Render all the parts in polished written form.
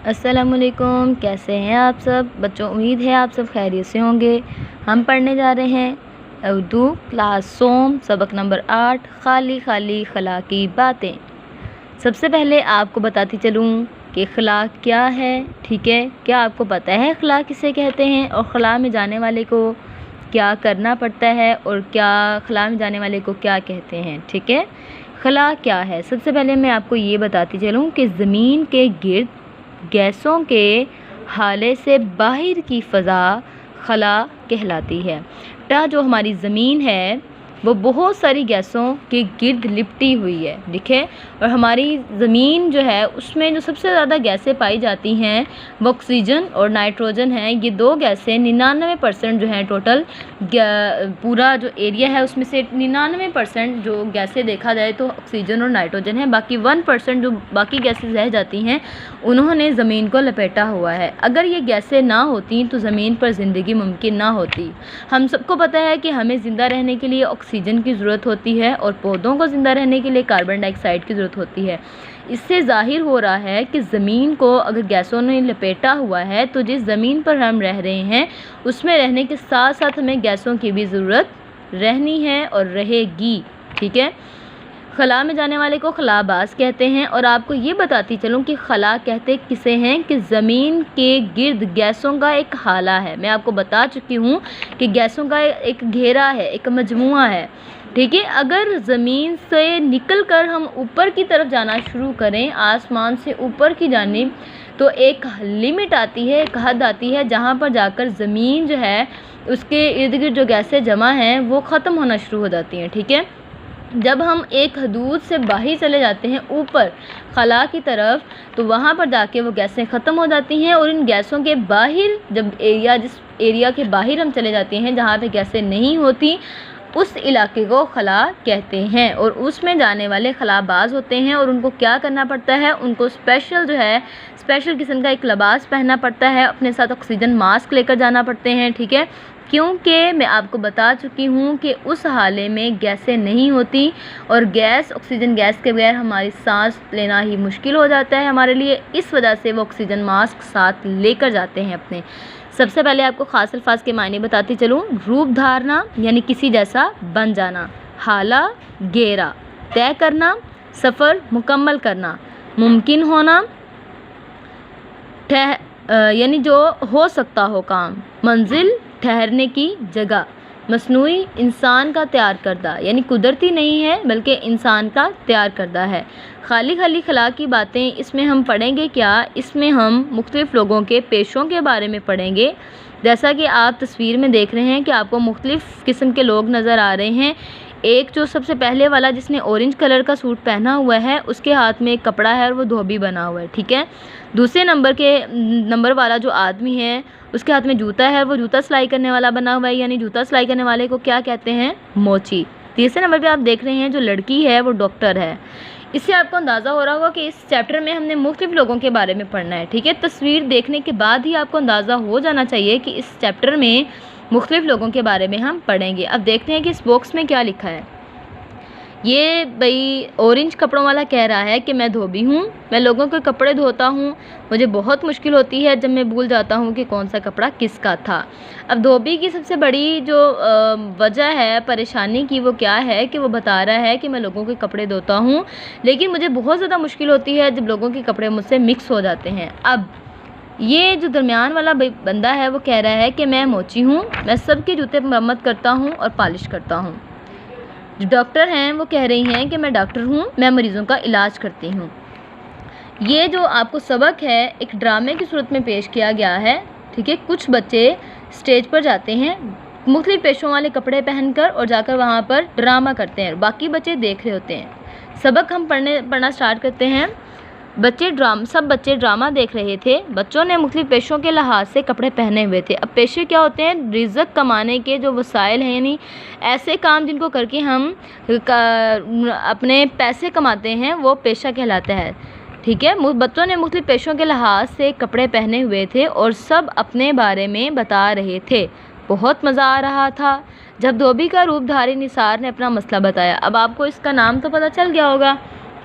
अस्सलामुअलैकुम, कैसे हैं आप सब बच्चों। उम्मीद है आप सब खैरियत से होंगे। हम पढ़ने जा रहे हैं उर्दू क्लास सोम सबक नंबर 8 खाली खाली खला की बातें। सबसे पहले आपको बताती चलूँ कि खला क्या है। ठीक है, क्या आपको पता है खला किसे कहते हैं और खला में जाने वाले को क्या करना पड़ता है और क्या खला में जाने वाले को क्या कहते हैं। ठीक है, खला क्या है। सबसे पहले मैं आपको ये बताती चलूँ कि ज़मीन के गिर्द गैसों के हाले से बाहर की फ़ज़ा खला कहलाती है। जो हमारी ज़मीन है वो बहुत सारी गैसों के गिर्द लिपटी हुई है। देखें, और हमारी ज़मीन जो है उसमें जो सबसे ज़्यादा गैसें पाई जाती हैं वो ऑक्सीजन और नाइट्रोजन हैं। ये दो गैसें 99% जो हैं टोटल पूरा जो एरिया है उसमें से 99% जो गैसें देखा जाए तो ऑक्सीजन और नाइट्रोजन है। बाकी 1% जो बाकी गैसें रह जाती हैं उन्होंने ज़मीन को लपेटा हुआ है। अगर ये गैसें ना होती तो ज़मीन पर ज़िंदगी मुमकिन ना होती। हम सबको पता है कि हमें ज़िंदा रहने के लिए ऑक्सीजन की ज़रूरत होती है और पौधों को ज़िंदा रहने के लिए कार्बन डाइऑक्साइड की ज़रूरत होती है। इससे ज़ाहिर हो रहा है कि ज़मीन को अगर गैसों ने लपेटा हुआ है तो जिस ज़मीन पर हम रह रहे हैं उसमें रहने के साथ साथ हमें गैसों की भी ज़रूरत रहनी है और रहेगी। ठीक है, खला में जाने वाले को खलाबाज कहते हैं। और आपको ये बताती चलूँ कि खला कहते किसे हैं कि ज़मीन के गिर्द गैसों का एक हाला है। मैं आपको बता चुकी हूँ कि गैसों का एक घेरा है, एक मजमुआ है। ठीक है, अगर ज़मीन से निकल कर हम ऊपर की तरफ जाना शुरू करें, आसमान से ऊपर की जानिब, तो एक लिमिट आती है, एक हद आती है जहाँ पर जाकर ज़मीन जो है उसके इर्द गिर्द जो गैसें जमा हैं वो ख़त्म होना शुरू हो जाती हैं। ठीक है, जब हम एक हदूद से बाहर चले जाते हैं ऊपर खला की तरफ तो वहाँ पर जाके वो गैसें ख़त्म हो जाती हैं और इन गैसों के बाहर जब जिस एरिया के बाहर हम चले जाते हैं जहाँ पे गैसें नहीं होती उस इलाके को खला कहते हैं। और उसमें जाने वाले खलाबाज होते हैं और उनको क्या करना पड़ता है, उनको स्पेशल किस्म का एक लिबास पहनना पड़ता है, अपने साथ ऑक्सीजन मास्क लेकर जाना पड़ते हैं। ठीक है, क्योंकि मैं आपको बता चुकी हूँ कि उस हाले में गैसें नहीं होती और ऑक्सीजन गैस के बगैर हमारी सांस लेना ही मुश्किल हो जाता है हमारे लिए। इस वजह से वो ऑक्सीजन मास्क साथ लेकर जाते हैं अपने। सबसे पहले आपको ख़ास अल्फाज के मायने बताती चलूँ। रूप धारना यानी किसी जैसा बन जाना, हाला घेरा, तय करना, सफ़र मुकम्मल करना, मुमकिन होना, यानी जो हो सकता हो काम, मंजिल ठहरने की जगह, मसनूई इंसान का तैयार करदा यानी कुदरती नहीं है बल्कि इंसान का तैयार करदा है। खाली खाली खला की बातें, इसमें हम पढ़ेंगे क्या, इसमें हम मुख्तलिफ़ लोगों के पेशों के बारे में पढ़ेंगे। जैसा कि आप तस्वीर में देख रहे हैं कि आपको मुख्तलिफ़ किस्म के लोग नज़र आ रहे हैं। एक जो सबसे पहले वाला जिसने ऑरेंज कलर का सूट पहना हुआ है उसके हाथ में एक कपड़ा है और वो धोबी बना हुआ है। ठीक है, दूसरे नंबर वाला जो आदमी है उसके हाथ में जूता है, वो जूता सिलाई करने वाला बना हुआ है, यानी जूता सिलाई करने वाले को क्या कहते हैं, मोची। तीसरे नंबर पे आप देख रहे हैं जो लड़की है वो डॉक्टर है। इससे आपको अंदाज़ा हो रहा होगा कि इस चैप्टर में हमने मुख्तलिफ लोगों के बारे में पढ़ना है। ठीक है, तस्वीर देखने के बाद ही आपको अंदाज़ा हो जाना चाहिए कि इस चैप्टर में मुख्तलिफ लोगों के बारे में हम पढ़ेंगे। अब देखते हैं कि इस बॉक्स में क्या लिखा है। ये भाई ऑरेंज कपड़ों वाला कह रहा है कि मैं धोबी हूँ, मैं लोगों के कपड़े धोता हूँ, मुझे बहुत मुश्किल होती है जब मैं भूल जाता हूँ कि कौन सा कपड़ा किसका था। अब धोबी की सबसे बड़ी जो वजह है परेशानी की वो क्या है कि वो बता रहा है कि मैं लोगों के कपड़े धोता हूँ लेकिन मुझे बहुत ज़्यादा मुश्किल होती है जब लोगों के कपड़े मुझसे मिक्स हो जाते हैं। अब ये जो दरमियान वाला बंदा है वो कह रहा है कि मैं मोची हूँ, मैं सबके जूते मरम्मत करता हूँ और पॉलिश करता हूँ। जो डॉक्टर हैं वो कह रही हैं कि मैं डॉक्टर हूँ, मैं मरीज़ों का इलाज करती हूँ। ये जो आपको सबक है एक ड्रामे की सूरत में पेश किया गया है। ठीक है, कुछ बच्चे स्टेज पर जाते हैं मुख्तलिफ पेशों वाले कपड़े पहनकर और जाकर वहाँ पर ड्रामा करते हैं, बाकी बच्चे देख रहे होते हैं। सबक हम पढ़ना स्टार्ट करते हैं। सब बच्चे ड्रामा देख रहे थे। बच्चों ने मुख्तलिफ पेशों के लिहाज से कपड़े पहने हुए थे। अब पेशे क्या होते हैं, रिज़्क़ कमाने के जो वसाइल हैं, यानी ऐसे काम जिनको करके हम अपने पैसे कमाते हैं, वो पेशा कहलाता है। ठीक है, बच्चों ने मुख्तलिफ पेशों के लिहाज से कपड़े पहने हुए थे और सब अपने बारे में बता रहे थे। बहुत मज़ा आ रहा था जब धोबी का रूपधारी निसार ने अपना मसला बताया। अब आपको इसका नाम तो पता चल गया होगा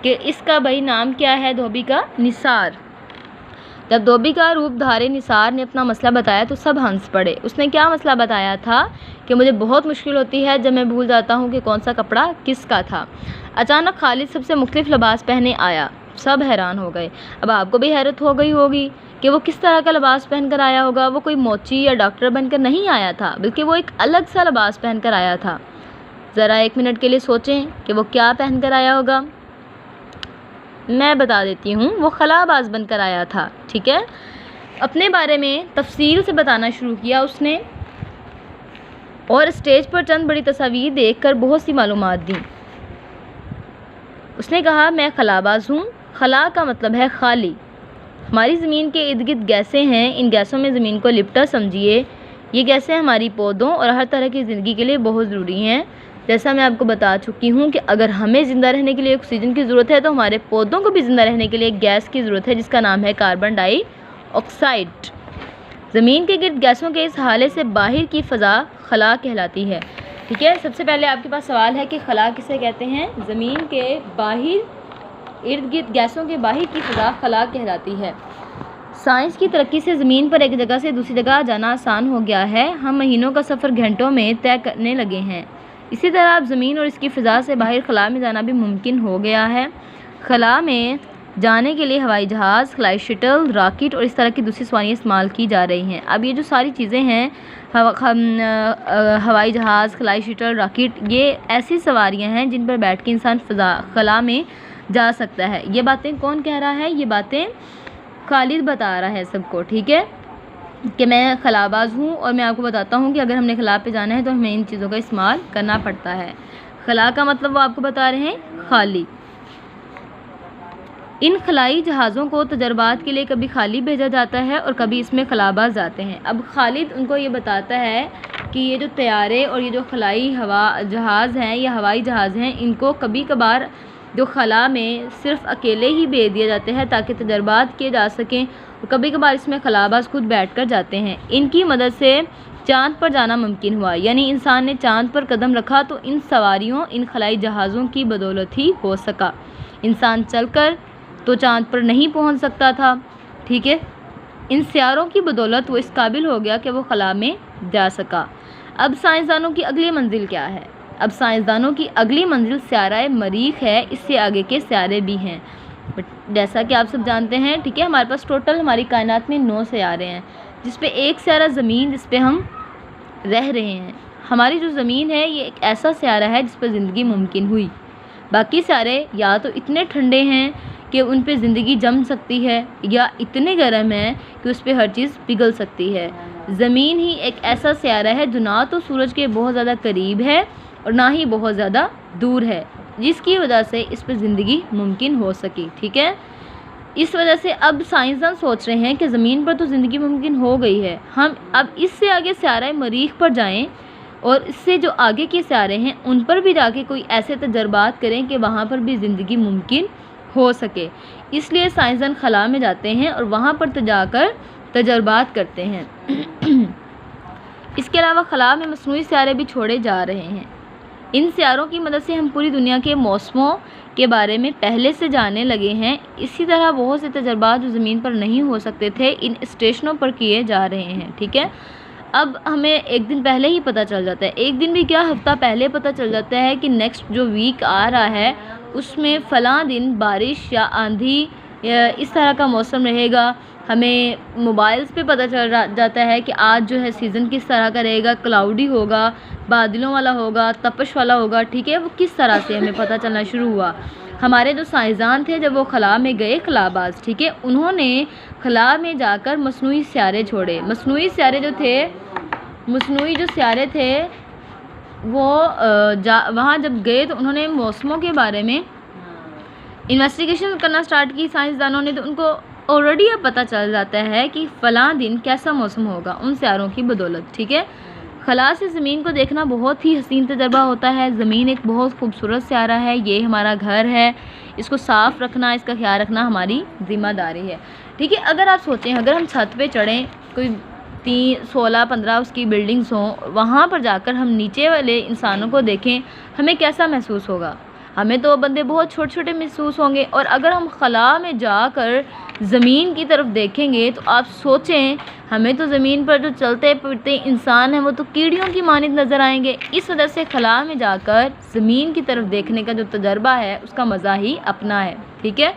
कि इसका भाई नाम क्या है, धोबी का निसार। जब धोबी का रूपधारी निसार ने अपना मसला बताया तो सब हंस पड़े। उसने क्या मसला बताया था कि मुझे बहुत मुश्किल होती है जब मैं भूल जाता हूँ कि कौन सा कपड़ा किसका था। अचानक खालिद सबसे मुख्तलिफ लिबास पहने आया। सब हैरान हो गए। अब आपको भी हैरत हो गई होगी कि वो किस तरह का लिबास पहनकर आया होगा। वो कोई मोची या डॉक्टर बनकर नहीं आया था, बल्कि वो एक अलग सा लिबास पहनकर आया था। ज़रा 1 मिनट के लिए सोचें कि वो क्या पहनकर आया होगा। मैं बता देती हूँ, वो खलाबाज बनकर आया था। ठीक है, अपने बारे में तफसील से बताना शुरू किया उसने और स्टेज पर चंद बड़ी तस्वीर देखकर बहुत सी मालूमात दी। उसने कहा, मैं खलाबाज हूँ। खला का मतलब है खाली। हमारी ज़मीन के इर्द गिर्द गैसें हैं, इन गैसों में ज़मीन को लिपटा समझिए। ये गैसें हमारी पौधों और हर तरह की ज़िंदगी के लिए बहुत ज़रूरी हैं। जैसा मैं आपको बता चुकी हूँ कि अगर हमें ज़िंदा रहने के लिए ऑक्सीजन की ज़रूरत है तो हमारे पौधों को भी ज़िंदा रहने के लिए एक गैस की ज़रूरत है जिसका नाम है कार्बन डाइऑक्साइड। ज़मीन के गिर्द गैसों के इस हाले से बाहर की फ़ज़ा खला कहलाती है। ठीक है, सबसे पहले आपके पास सवाल है कि खला किसे कहते हैं। ज़मीन के बाहर इर्द गिर्द गैसों के बाहर की फ़ज़ा खला कहलाती है। साइंस की तरक्की से ज़मीन पर एक जगह से दूसरी जगह जाना आसान हो गया है। हम महीनों का सफ़र घंटों में तय करने लगे हैं। इसी तरह अब ज़मीन और इसकी फ़ज़ा से बाहर खला में जाना भी मुमकिन हो गया है। खला में जाने के लिए हवाई जहाज़, फ्लाई शटल, रॉकेट और इस तरह की दूसरी सवारियाँ इस्तेमाल की जा रही हैं। अब ये जो सारी चीज़ें हैं, हवाई जहाज़, फ्लाई शटल, रॉकेट, ये ऐसी सवारियाँ हैं जिन पर बैठ के इंसान खला में जा सकता है। ये बातें कौन कह रहा है? ये बातें खालिद बता रहा है सबको। ठीक है, कि मैं खलाबाज हूँ और मैं आपको बताता हूँ कि अगर हमने खला पे जाना है तो हमें इन चीज़ों का इस्तेमाल करना पड़ता है। खला का मतलब वो आपको बता रहे हैं खाली। इन खलाई जहाज़ों को तजर्बात के लिए कभी खाली भेजा जाता है और कभी इसमें खलाबाज जाते हैं। अब खालिद उनको ये बताता है कि ये जो तैयारे और ये जो खलाई हवा जहाज़ हैं या हवाई जहाज़ हैं, इनको कभी कभार जो खला में सिर्फ अकेले ही भेज दिए जाते हैं ताकि तजर्बात किए जा सकें, और कभी कभार इसमें खलाबाज खुद बैठ कर जाते हैं। इनकी मदद से चाँद पर जाना मुमकिन हुआ, यानी इंसान ने चाँद पर कदम रखा तो इन सवारियों, इन खलाई जहाज़ों की बदौलत ही हो सका। इंसान चलकर तो चाँद पर नहीं पहुंच सकता था। ठीक है, इन सियारों की बदौलत वो इस काबिल हो गया कि वो खला में जा सका। अब साइंसदानों की अगली मंजिल क्या है? अब साइंसदानों की अगली मंजिल स्यारा मरीख है। इससे आगे के स्यारे भी हैं, बट जैसा कि आप सब जानते हैं, ठीक है, हमारे पास टोटल हमारी कायनात में 9 स्यारे हैं, जिस पे एक स्यारा ज़मीन, जिस पे हम रह रहे हैं। हमारी जो ज़मीन है ये एक ऐसा स्यारा है जिस पर ज़िंदगी मुमकिन हुई। बाकी स्यारे या तो इतने ठंडे हैं कि उन पे ज़िंदगी जम सकती है, या इतने गर्म हैं कि उस पर हर चीज़ पिघल सकती है। ज़मीन ही एक ऐसा स्यारा है जो ना तो सूरज के बहुत ज़्यादा करीब है और ना ही बहुत ज़्यादा दूर है, जिसकी वजह से इस पर ज़िंदगी मुमकिन हो सकी। ठीक है, इस वजह से अब साइंसदान सोच रहे हैं कि ज़मीन पर तो ज़िंदगी मुमकिन हो गई है, हम अब इससे आगे स्यारा मरीख पर जाएं और इससे जो आगे के स्यारे हैं उन पर भी जाके कोई ऐसे तजर्बात करें कि वहाँ पर भी ज़िंदगी मुमकिन हो सके। इसलिए साइंसदान खला में जाते हैं और वहाँ पर तो जाकर तजर्बात करते हैं। इसके अलावा खला में मसनूई स्यारे भी छोड़े जा रहे हैं। इन स्यारों की मदद से हम पूरी दुनिया के मौसमों के बारे में पहले से जानने लगे हैं। इसी तरह बहुत से तजर्बात जो ज़मीन पर नहीं हो सकते थे, इन स्टेशनों पर किए जा रहे हैं। ठीक है, अब हमें एक दिन पहले ही पता चल जाता है, एक दिन भी क्या, हफ्ता पहले पता चल जाता है कि नेक्स्ट जो वीक आ रहा है उसमें फ़लाँ दिन बारिश या आंधी या इस तरह का मौसम रहेगा। हमें मोबाइल्स पे पता चल जाता है कि आज जो है सीज़न किस तरह का रहेगा, क्लाउडी होगा, बादलों वाला होगा, तपश वाला होगा। ठीक है, वो किस तरह से हमें पता चलना शुरू हुआ। हमारे जो साइंसदान थे जब वो खला में गए, खलाबाज, ठीक है, उन्होंने खला में जाकर मसनूई स्यारे छोड़े। मसनूई स्यारे जो थे, मसनूई जो स्यारे थे वो वहाँ जब गए तो उन्होंने मौसमों के बारे में इन्वेस्टिगेशन करना स्टार्ट की साइंसदानों ने, तो उनको ऑलरेडी अब पता चल जाता है कि फ़लाँ दिन कैसा मौसम होगा उन स्यारों की बदौलत। ठीक है, खला से ज़मीन को देखना बहुत ही हसीन तजर्बा होता है। ज़मीन एक बहुत खूबसूरत स्यारा है, ये हमारा घर है, इसको साफ़ रखना, इसका ख्याल रखना हमारी ज़िम्मेदारी है। ठीक है, अगर आप सोचें, अगर हम छत पे चढ़ें, कोई 16-15 उसकी बिल्डिंग्स हों, वहाँ पर जाकर हम नीचे वाले इंसानों को देखें, हमें कैसा महसूस होगा? हमें तो वो बंदे बहुत छोटे छोटे महसूस होंगे, और अगर हम खला में जाकर ज़मीन की तरफ देखेंगे तो आप सोचें, हमें तो ज़मीन पर जो चलते फिरते इंसान हैं वो तो कीड़ियों की मानित नज़र आएंगे। इस वजह से खला में जाकर ज़मीन की तरफ देखने का जो तजर्बा है उसका मज़ा ही अपना है। ठीक है,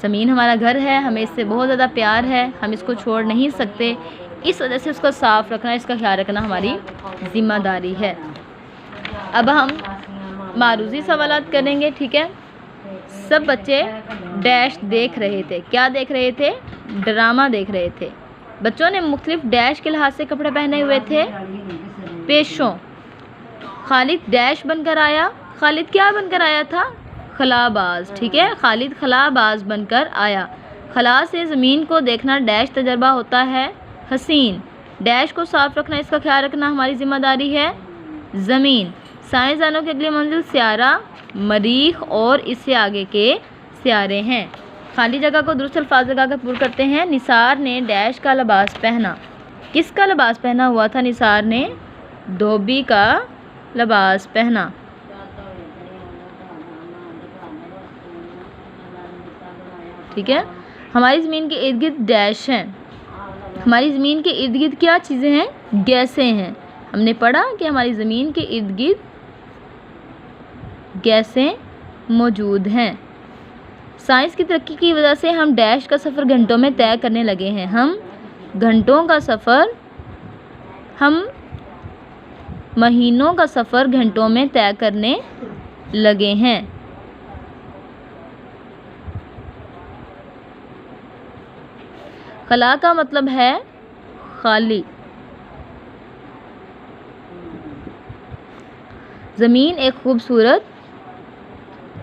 ज़मीन हमारा घर है, हमें इससे बहुत ज़्यादा प्यार है, हम इसको छोड़ नहीं सकते। इस वजह से उसका साफ़ रखना, इसका ख्याल रखना हमारी ज़िम्मेदारी है। अब हम मारूज़ी सवालात करेंगे। ठीक है, सब बच्चे डैश देख रहे थे। क्या देख रहे थे? ड्रामा देख रहे थे। बच्चों ने मुख्तलिफ डैश के लिहाज से कपड़े पहने हुए थे। पेशों, खालिद डैश बनकर आया। खालिद क्या बनकर आया था? खलाबाज। ठीक है, खालिद खलाबाज बनकर आया। खला से ज़मीन को देखना डैश तजर्बा होता है हसीन। डैश को साफ़ रखना, इसका ख्याल रखना हमारी ज़िम्मेदारी है ज़मीन। साइंसदानों की अगली मंजिल सियारा, मरीख और इससे आगे के सियारे हैं। खाली जगह को दुरुस्त अल्फाज लगाकर पूरा करते हैं। निसार ने डैश का लिबास पहना। किसका लिबास पहना हुआ था? निसार ने धोबी का लिबास पहना। ठीक है, हमारी ज़मीन के इर्द गिर्द डैश हैं। हमारी ज़मीन के इर्द गिर्द क्या चीज़ें हैं? गैसें हैं। हमने पढ़ा कि हमारी ज़मीन के इर्द गिर्द गैसें मौजूद हैं। साइंस की तरक्की की वजह से हम डैश का सफ़र घंटों में तय करने लगे हैं। हम घंटों का सफ़र, हम महीनों का सफ़र घंटों में तय करने लगे हैं। खला का मतलब है खाली। ज़मीन एक खूबसूरत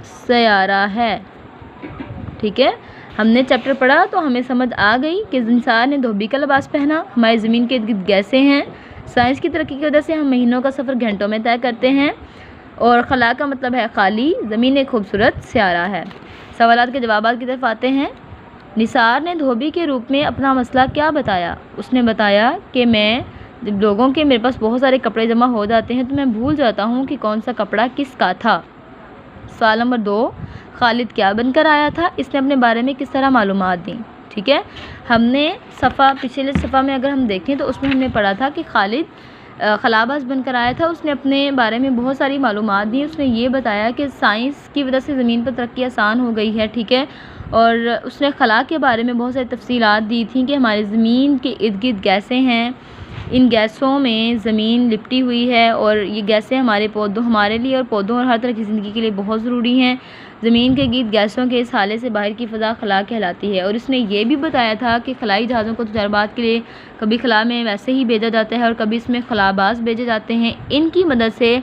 सयारा है। ठीक है, हमने चैप्टर पढ़ा तो हमें समझ आ गई कि इंसान ने धोबी का लिबास पहना। हमारी ज़मीन के इर्द गिर्द गैसें हैं। साइंस की तरक्की की वजह से हम महीनों का सफ़र घंटों में तय करते हैं। और खला का मतलब है खाली। ज़मीन एक खूबसूरत सयारा है। सवालात के जवाबात की तरफ आते हैं। निसार ने धोबी के रूप में अपना मसला क्या बताया? उसने बताया कि जब लोगों के मेरे पास बहुत सारे कपड़े जमा हो जाते हैं तो मैं भूल जाता हूँ कि कौन सा कपड़ा किसका था। सवाल नंबर 2, खालिद क्या बनकर आया था? इसने अपने बारे में किस तरह मालूमात दी? ठीक है, हमने पिछले सफ़ा में अगर हम देखें तो उसमें हमने पढ़ा था कि खालिद खलाबाज बनकर आया था। उसने अपने बारे में बहुत सारी मालूमात दी। उसने ये बताया कि साइंस की वजह से ज़मीन पर तरक्की आसान हो गई है। ठीक है, और उसने खला के बारे में बहुत सारी तफसीलात दी थी कि हमारी ज़मीन के इर्द गिर्द गैसें हैं, इन गैसों में ज़मीन लिपटी हुई है और ये गैसें हमारे लिए और पौधों और हर तरह की ज़िंदगी के लिए बहुत ज़रूरी हैं। ज़मीन के गिर्द गैसों के इस हाले से बाहर की फ़ज़ा खला कहलाती है। और इसने ये भी बताया था कि खलाई जहाज़ों को तजर्बात के लिए कभी खला में वैसे ही भेजा जाता है और कभी इसमें खलाबाज भेजे जाते हैं। इनकी मदद से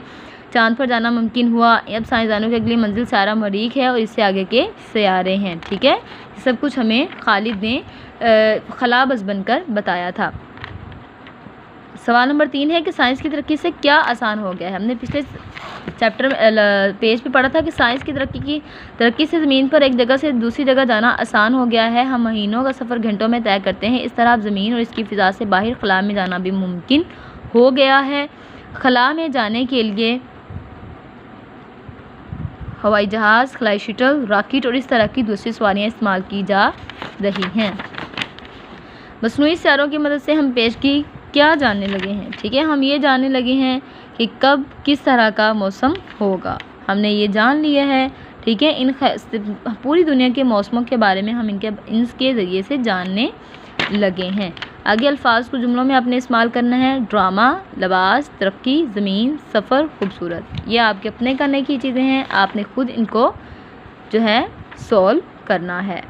चाँद पर जाना मुमकिन हुआ। अब साइंसदानों की अगली मंजिल सियारा मरीख है और इससे आगे के सियारे हैं। ठीक है, सब कुछ हमें खालिद ने खलाबाज बनकर बताया था। सवाल नंबर 3 है कि साइंस की तरक्की से क्या आसान हो गया है? हमने पिछले चैप्टर पेज पे पढ़ा था कि साइंस की तरक्की से ज़मीन पर एक जगह से दूसरी जगह जाना आसान हो गया है। हम महीनों का सफ़र घंटों में तय करते हैं। इस तरह अब ज़मीन और इसकी फ़िज़ा से बाहर खला में जाना भी मुमकिन हो गया है। खला में जाने के लिए हवाई जहाज़, खलाई शटल, रॉकेट और इस तरह की दूसरी सवारियाँ इस्तेमाल की जा रही हैं। मसनूई सियारों की मदद से हम पेश की क्या जानने लगे हैं? ठीक है, हम ये जानने लगे हैं कि कब किस तरह का मौसम होगा। हमने ये जान लिया है। ठीक है, पूरी दुनिया के मौसमों के बारे में हम इनके ज़रिए से जानने लगे हैं। आगे अल्फाज को जुमलों में आपने इस्तेमाल करना है। ड्रामा, लिबास, तरक्की, ज़मीन, सफ़र, खूबसूरत। ये आपके अपने करने की चीज़ें हैं। आपने खुद इनको जो है सॉल्व करना है।